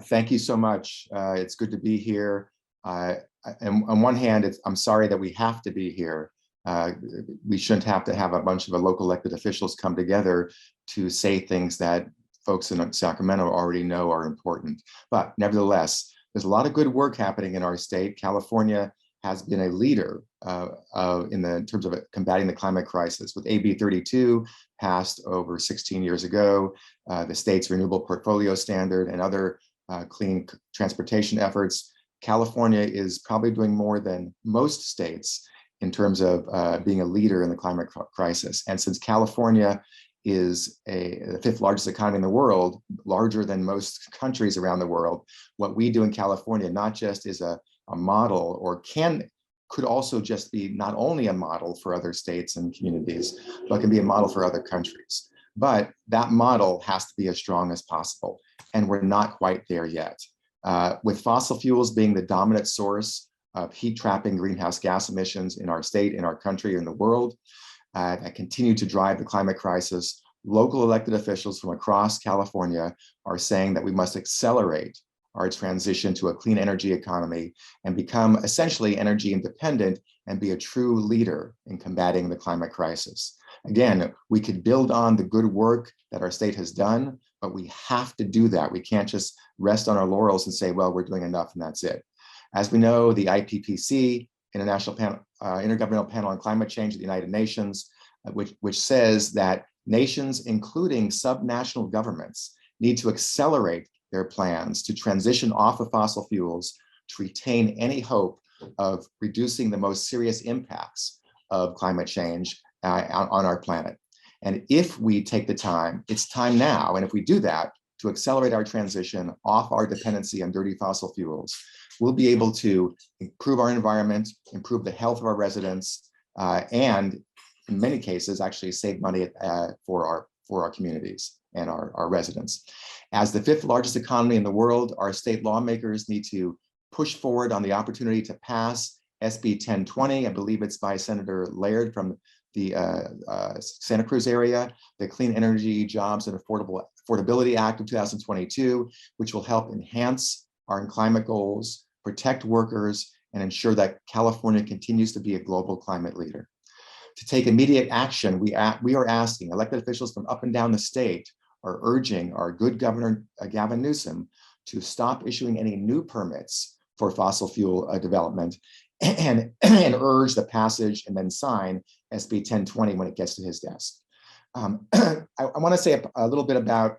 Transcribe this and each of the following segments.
Thank you so much. It's good to be here. And on one hand, I'm sorry that we have to be here. We shouldn't have to have a bunch of local elected officials come together to say things that folks in Sacramento already know are important. But nevertheless, there's a lot of good work happening in our state. California has been a leader in terms of combating the climate crisis. With AB 32 passed over 16 years ago, the state's Renewable Portfolio Standard and other clean transportation efforts, California is probably doing more than most states in terms of being a leader in the climate crisis. And since California is the fifth largest economy in the world, larger than most countries around the world, what we do in California not just is a model, or could also just be not only a model for other states and communities, but can be a model for other countries. But that model has to be as strong as possible, and we're not quite there yet. With fossil fuels being the dominant source of heat trapping greenhouse gas emissions in our state, in our country, in the world, that continue to drive the climate crisis, local elected officials from across California are saying that we must accelerate our transition to a clean energy economy and become essentially energy independent and be a true leader in combating the climate crisis. Again, we could build on the good work that our state has done, but we have to do that. We can't just rest on our laurels and say, well, we're doing enough and that's it. As we know, the IPCC, Intergovernmental Panel on Climate Change of the United Nations, which says that nations, including subnational governments, need to accelerate their plans to transition off of fossil fuels to retain any hope of reducing the most serious impacts of climate change on our planet. And if we take the time, it's time now, and if we do that, to accelerate our transition off our dependency on dirty fossil fuels, we'll be able to improve our environment, improve the health of our residents, and in many cases, actually save money for our communities and our residents. As the fifth largest economy in the world, our state lawmakers need to push forward on the opportunity to pass SB 1020. I believe it's by Senator Laird from the Santa Cruz area, the Clean Energy, Jobs, and Affordability Act of 2022, which will help enhance our climate goals, protect workers, and ensure that California continues to be a global climate leader. To take immediate action, we are asking elected officials from up and down the state are urging our good Governor Gavin Newsom to stop issuing any new permits for fossil fuel development and urge the passage and then sign SB 1020 when it gets to his desk. I want to say a little bit about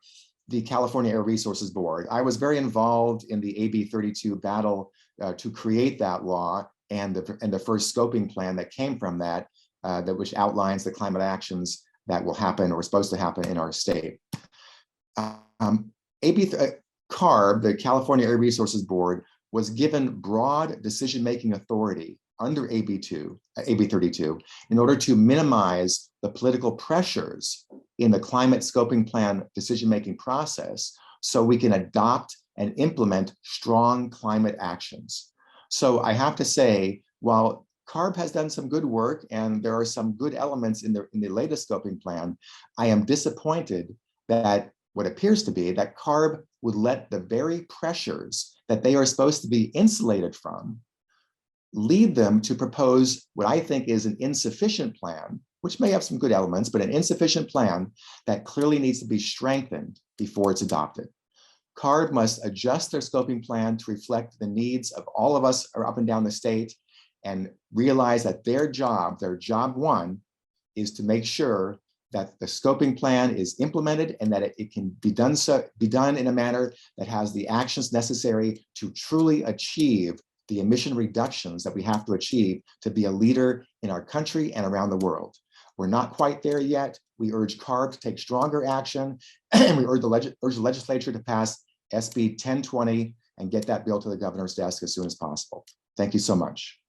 the California Air Resources Board. I was very involved in the AB 32 battle to create that law and the first scoping plan that came from that, which outlines the climate actions that will happen or are supposed to happen in our state. CARB, the California Air Resources Board, was given broad decision-making authority under AB 32 in order to minimize the political pressures in the climate scoping plan decision-making process so we can adopt and implement strong climate actions. So I have to say, while CARB has done some good work and there are some good elements in the latest scoping plan, I am disappointed that what appears to be that CARB would let the very pressures that they are supposed to be insulated from lead them to propose what I think is an insufficient plan, which may have some good elements, but an insufficient plan that clearly needs to be strengthened before it's adopted. CARB must adjust their scoping plan to reflect the needs of all of us up and down the state and realize that their job one, is to make sure that the scoping plan is implemented and that it can be done in a manner that has the actions necessary to truly achieve the emission reductions that we have to achieve to be a leader in our country and around the world. We're not quite there yet. We urge CARB to take stronger action, and we urge the legislature to pass SB 1020 and get that bill to the governor's desk as soon as possible. Thank you so much.